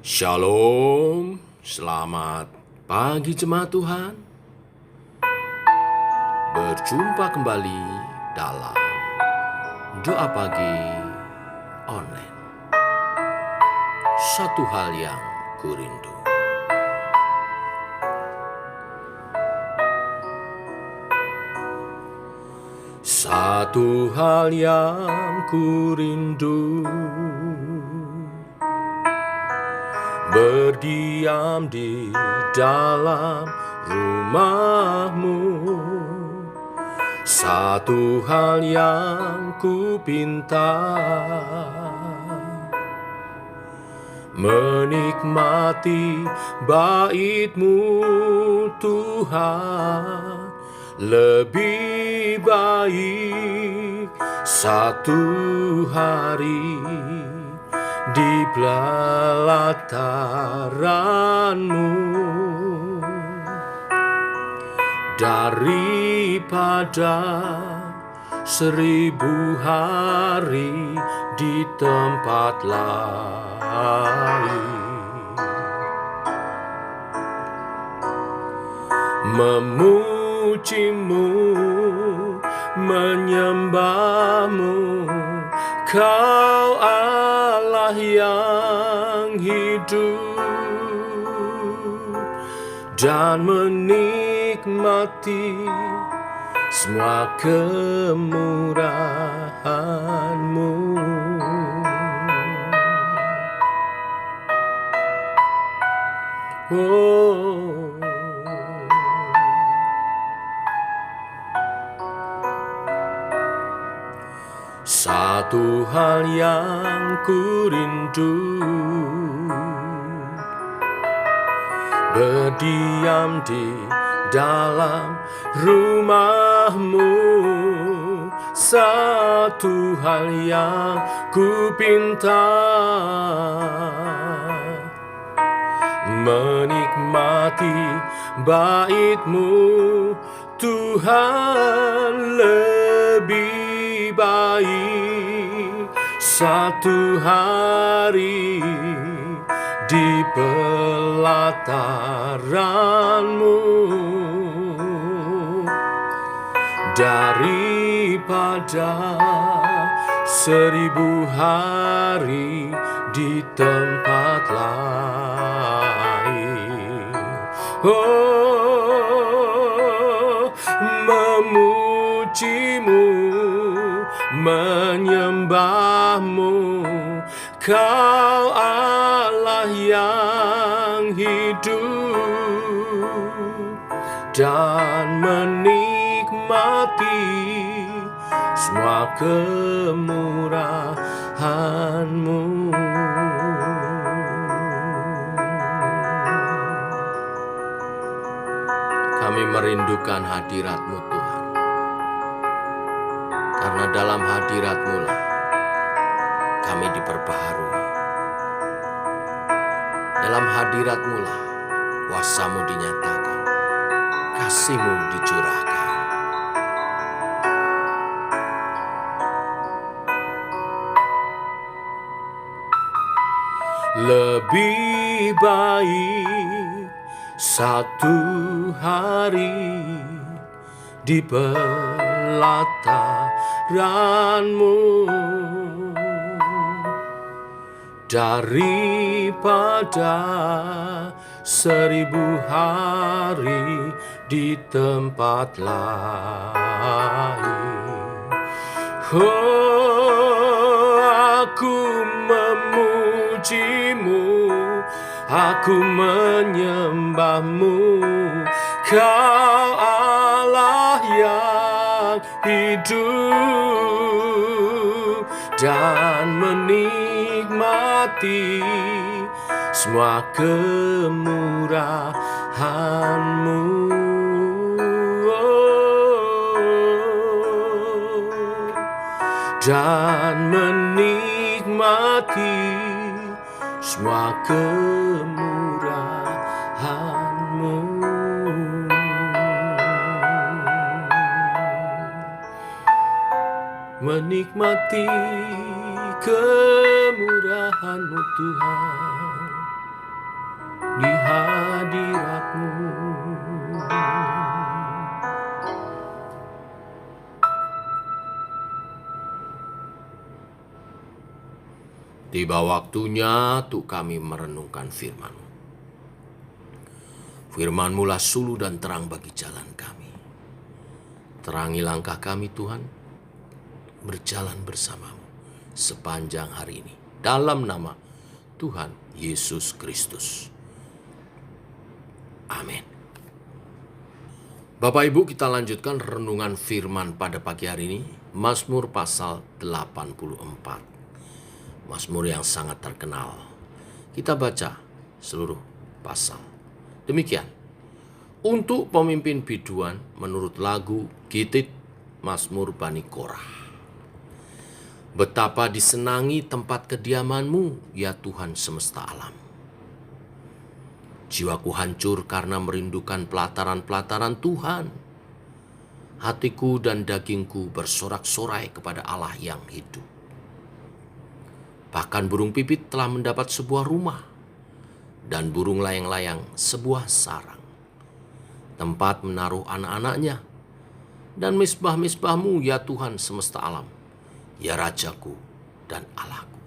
Shalom, selamat pagi jemaat Tuhan. Berjumpa kembali dalam doa pagi online. Satu hal yang kurindu. Satu hal yang kurindu, berdiam di dalam rumah-Mu. Satu hal yang kupinta, menikmati bait-Mu Tuhan. Lebih baik satu hari di pelataran-Mu daripada 1000 hari di tempat lain. Memuji-Mu, menyembah-Mu, Kau Allah yang hidup, dan menikmati semua kemurahan-Mu. Satu hal yang kurindu, berdiam di dalam rumah-Mu. Satu hal yang kupinta, menikmati bait-Mu Tuhan. Lebih baik satu hari di pelataran-Mu daripada 1000 hari di tempat lain. Memuji-Mu, menyembah-Mu, Kau Allah yang hidup, dan menikmati semua kemurahan-Mu. Kami merindukan hadirat-Mu Tuhan, karena dalam hadirat-Mu lah kami diperbaharui. Dalam hadirat-Mu lah kuasa-Mu dinyatakan, kasih-Mu dicurahkan. Lebih baik satu hari di pelataran-Mu daripada 1000 hari di tempat lain. Aku memuji-Mu, aku menyembah-Mu, Kau Allah yang hidup, dan menikmati semua kemurahan-Mu. Dan menikmati semua kemurahan-Mu. Menikmati kemurahan-Mu Tuhan. hadirat-Mu. Tiba waktunya untuk kami merenungkan firman-Mu. Firman-Mu lah suluh dan terang bagi jalan kami. Terangi langkah kami Tuhan, berjalan bersama-Mu sepanjang hari ini. Dalam nama Tuhan Yesus Kristus. Amin. Bapak Ibu, kita lanjutkan renungan firman pada pagi hari ini. Mazmur pasal 84. Mazmur yang sangat terkenal. Kita baca seluruh pasal. Demikian. Untuk pemimpin biduan menurut lagu Gitit Mazmur Bani Korah. Betapa disenangi tempat kediaman-Mu, ya Tuhan semesta alam. Jiwaku hancur karena merindukan pelataran-pelataran Tuhan. Hatiku dan dagingku bersorak-sorai kepada Allah yang hidup. Bahkan burung pipit telah mendapat sebuah rumah, dan burung layang-layang sebuah sarang, tempat menaruh anak-anaknya, dan misbah-misbah-Mu, ya Tuhan semesta alam, ya Rajaku dan Allahku.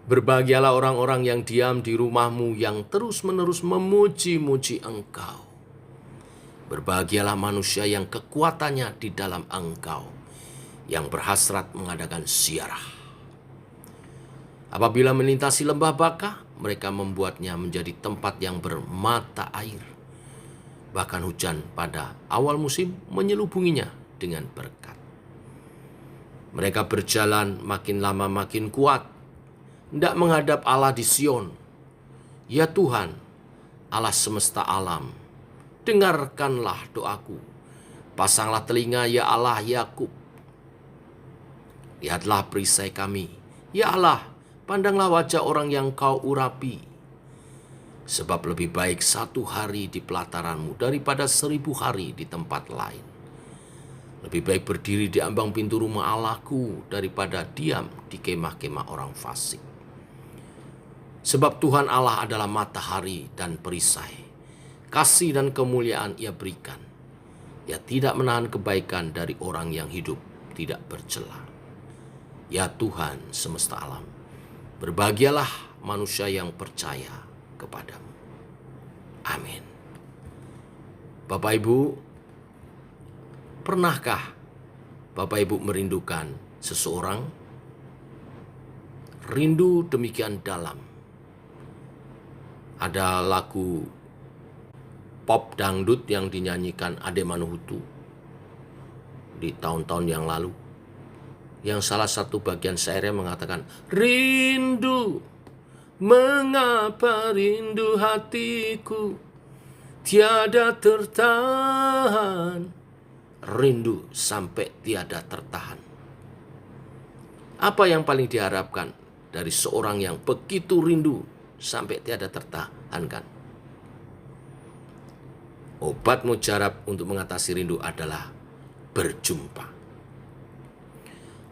Berbahagialah orang-orang yang diam di rumah-Mu, yang terus-menerus memuji-muji Engkau. Berbahagialah manusia yang kekuatannya di dalam Engkau, yang berhasrat mengadakan ziarah. Apabila melintasi lembah Baka, mereka membuatnya menjadi tempat yang bermata air. Bahkan hujan pada awal musim menyelubunginya dengan berkat. Mereka berjalan makin lama makin kuat, hendak menghadap Allah di Sion. Ya Tuhan, Allah semesta alam, dengarkanlah doaku. Pasanglah telinga, ya Allah Yakub. Lihatlah perisai kami, ya Allah. Pandanglah wajah orang yang Kau urapi. Sebab lebih baik 1 hari di pelataran-Mu daripada 1000 hari di tempat lain. Lebih baik berdiri di ambang pintu rumah Allahku daripada diam di kemah-kemah orang fasik. Sebab Tuhan Allah adalah matahari dan perisai. Kasih dan kemuliaan Ia berikan. Ia tidak menahan kebaikan dari orang yang hidup tidak bercela. Ya Tuhan semesta alam, berbahagialah manusia yang percaya kepada-Mu. Amin. Bapak Ibu, pernahkah Bapak Ibu merindukan seseorang? Rindu demikian dalam. Ada lagu pop dangdut yang dinyanyikan Ade Manuhutu di tahun-tahun yang lalu, yang salah satu bagian syairnya mengatakan, rindu, mengapa rindu hatiku tiada tertahan, rindu sampai tiada tertahan. Apa yang paling diharapkan dari seorang yang begitu rindu sampai tiada tertahankan? Obat mujarab untuk mengatasi rindu adalah berjumpa.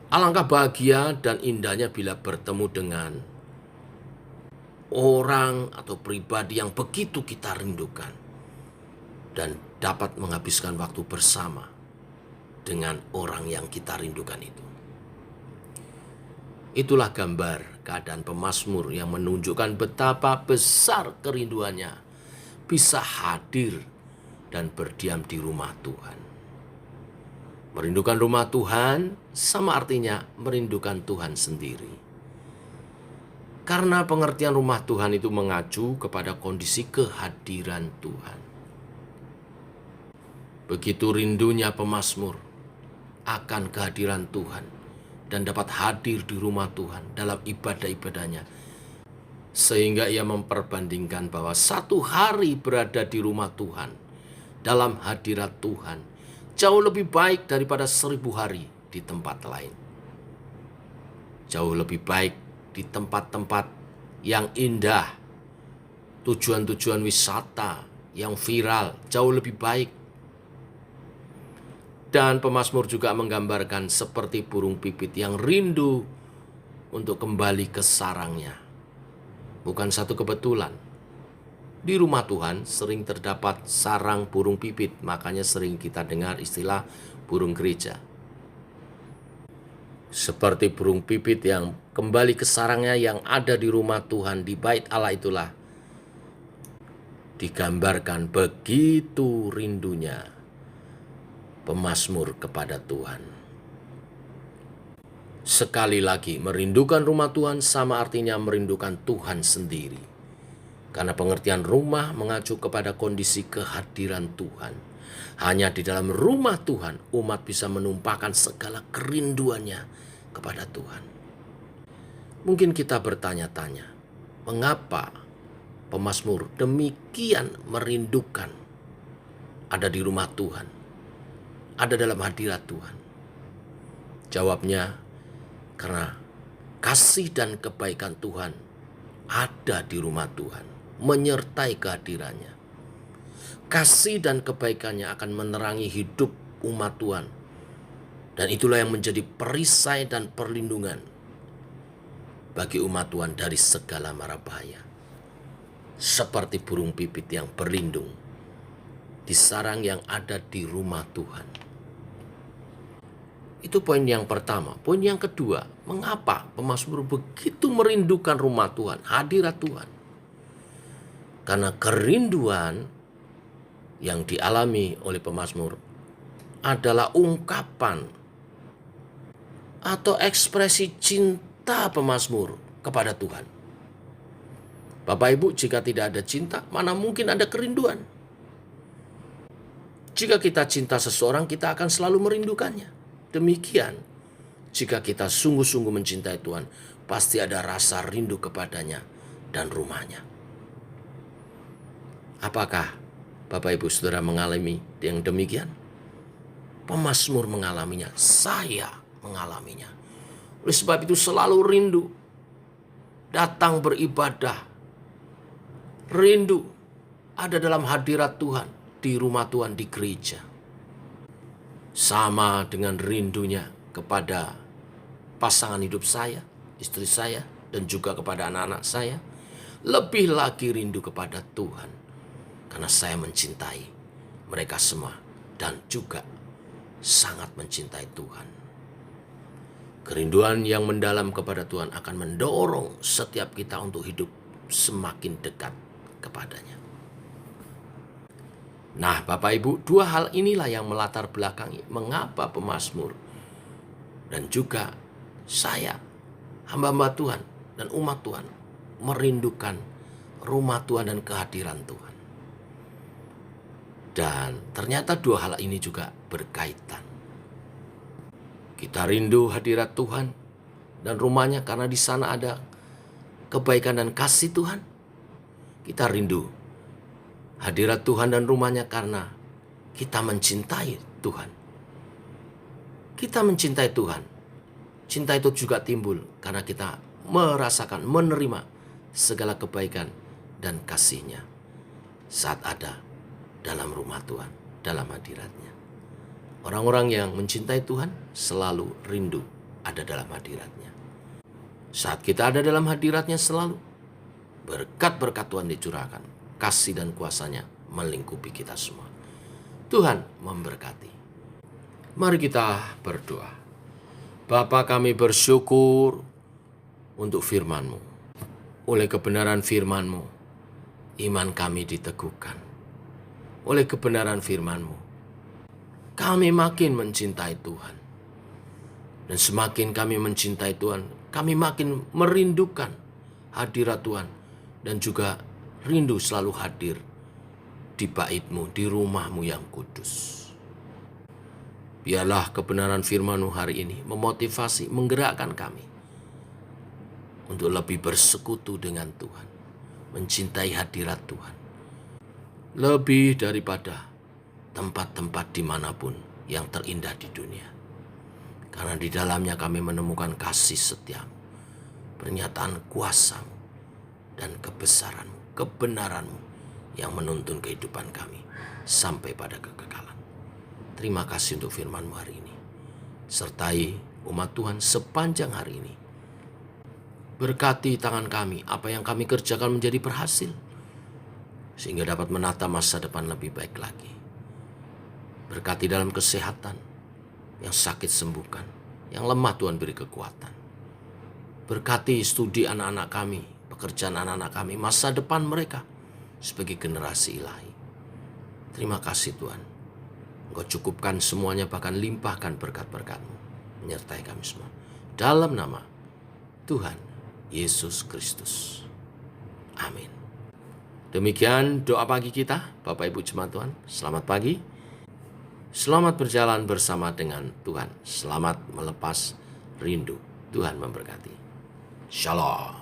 Alangkah bahagia dan indahnya bila bertemu dengan orang atau pribadi yang begitu kita rindukan dan dapat menghabiskan waktu bersama dengan orang yang kita rindukan itu. Itulah gambar keadaan pemazmur yang menunjukkan betapa besar kerinduannya bisa hadir dan berdiam di rumah Tuhan. Merindukan rumah Tuhan sama artinya merindukan Tuhan sendiri. Karena pengertian rumah Tuhan itu mengacu kepada kondisi kehadiran Tuhan. Begitu rindunya pemazmur akan kehadiran Tuhan dan dapat hadir di rumah Tuhan dalam ibadah-ibadahnya. Sehingga ia memperbandingkan bahwa 1 hari berada di rumah Tuhan, dalam hadirat Tuhan, jauh lebih baik daripada 1000 hari di tempat lain. Jauh lebih baik di tempat-tempat yang indah, tujuan-tujuan wisata yang viral, jauh lebih baik. Dan pemazmur juga menggambarkan seperti burung pipit yang rindu untuk kembali ke sarangnya. Bukan satu kebetulan. Di rumah Tuhan sering terdapat sarang burung pipit, makanya sering kita dengar istilah burung gereja. Seperti burung pipit yang kembali ke sarangnya yang ada di rumah Tuhan, di bait Allah itulah digambarkan begitu rindunya pemazmur kepada Tuhan. Sekali lagi, merindukan rumah Tuhan sama artinya merindukan Tuhan sendiri. Karena pengertian rumah mengacu kepada kondisi kehadiran Tuhan. Hanya di dalam rumah Tuhan, umat bisa menumpahkan segala kerinduannya kepada Tuhan. Mungkin kita bertanya-tanya, mengapa pemazmur demikian merindukan ada di rumah Tuhan, ada dalam hadirat Tuhan? Jawabnya, karena kasih dan kebaikan Tuhan ada di rumah Tuhan, menyertai kehadirannya. Kasih dan kebaikannya akan menerangi hidup umat Tuhan. Dan itulah yang menjadi perisai dan perlindungan bagi umat Tuhan dari segala mara bahaya. Seperti burung pipit yang berlindung di sarang yang ada di rumah Tuhan. Itu poin yang pertama. Poin yang kedua, mengapa pemazmur begitu merindukan rumah Tuhan, hadirat Tuhan? Karena kerinduan yang dialami oleh pemazmur adalah ungkapan atau ekspresi cinta pemazmur kepada Tuhan. Bapak Ibu, jika tidak ada cinta, mana mungkin ada kerinduan? Jika kita cinta seseorang, kita akan selalu merindukannya. Demikian, jika kita sungguh-sungguh mencintai Tuhan, pasti ada rasa rindu kepadanya dan rumahnya. Apakah Bapak Ibu Saudara mengalami yang demikian? Pemazmur mengalaminya, saya mengalaminya. Oleh sebab itu selalu rindu datang beribadah, rindu ada dalam hadirat Tuhan, di rumah Tuhan, di gereja. Sama dengan rindunya kepada pasangan hidup saya, istri saya, dan juga kepada anak-anak saya. Lebih lagi rindu kepada Tuhan, karena saya mencintai mereka semua dan juga sangat mencintai Tuhan. Kerinduan yang mendalam kepada Tuhan akan mendorong setiap kita untuk hidup semakin dekat kepadanya. Nah, Bapak Ibu, dua hal inilah yang melatar belakangi mengapa pemazmur dan juga saya, hamba-hamba Tuhan dan umat Tuhan, merindukan rumah Tuhan dan kehadiran Tuhan. Dan ternyata dua hal ini juga berkaitan. Kita rindu hadirat Tuhan dan rumahnya karena di sana ada kebaikan dan kasih Tuhan. Kita rindu hadirat Tuhan dan rumahnya karena kita mencintai Tuhan. Kita mencintai Tuhan. Cinta itu juga timbul karena kita merasakan, menerima segala kebaikan dan kasih-Nya saat ada dalam rumah Tuhan, dalam hadirat-Nya. Orang-orang yang mencintai Tuhan selalu rindu ada dalam hadirat-Nya. Saat kita ada dalam hadirat-Nya selalu berkat-berkat Tuhan dicurahkan. Kasih dan kuasa-Nya melingkupi kita semua. Tuhan memberkati. Mari kita berdoa. Bapa, kami bersyukur untuk firman-Mu. Oleh kebenaran firman-Mu, iman kami diteguhkan. Oleh kebenaran firman-Mu, kami makin mencintai Tuhan. Dan semakin kami mencintai Tuhan, kami makin merindukan hadirat Tuhan. Dan juga rindu selalu hadir di bait-Mu, di rumah-Mu yang kudus. Biarlah kebenaran firman-Mu hari ini memotivasi, menggerakkan kami untuk lebih bersekutu dengan Tuhan, mencintai hadirat Tuhan, lebih daripada tempat-tempat dimanapun yang terindah di dunia. Karena di dalamnya kami menemukan kasih setia-Mu, pernyataan kuasa-Mu, dan kebesaran-Mu, kebenaran-Mu yang menuntun kehidupan kami sampai pada kekekalan. Terima kasih untuk firman-Mu hari ini. Sertai umat Tuhan sepanjang hari ini. Berkati tangan kami, apa yang kami kerjakan menjadi berhasil. sehingga dapat menata masa depan lebih baik lagi. Berkati dalam kesehatan, yang sakit sembuhkan, yang lemah Tuhan beri kekuatan. Berkati studi anak-anak kami, pekerjaan anak-anak kami, masa depan mereka sebagai generasi ilahi. Terima kasih Tuhan. Engkau cukupkan semuanya, bahkan limpahkan berkat-berkat-Mu menyertai kami semua. Dalam nama Tuhan Yesus Kristus. Amin. Demikian doa pagi kita, Bapak Ibu Jemaat Tuhan. Selamat pagi. Selamat berjalan bersama dengan Tuhan. Selamat melepas rindu. Tuhan memberkati. Shalom.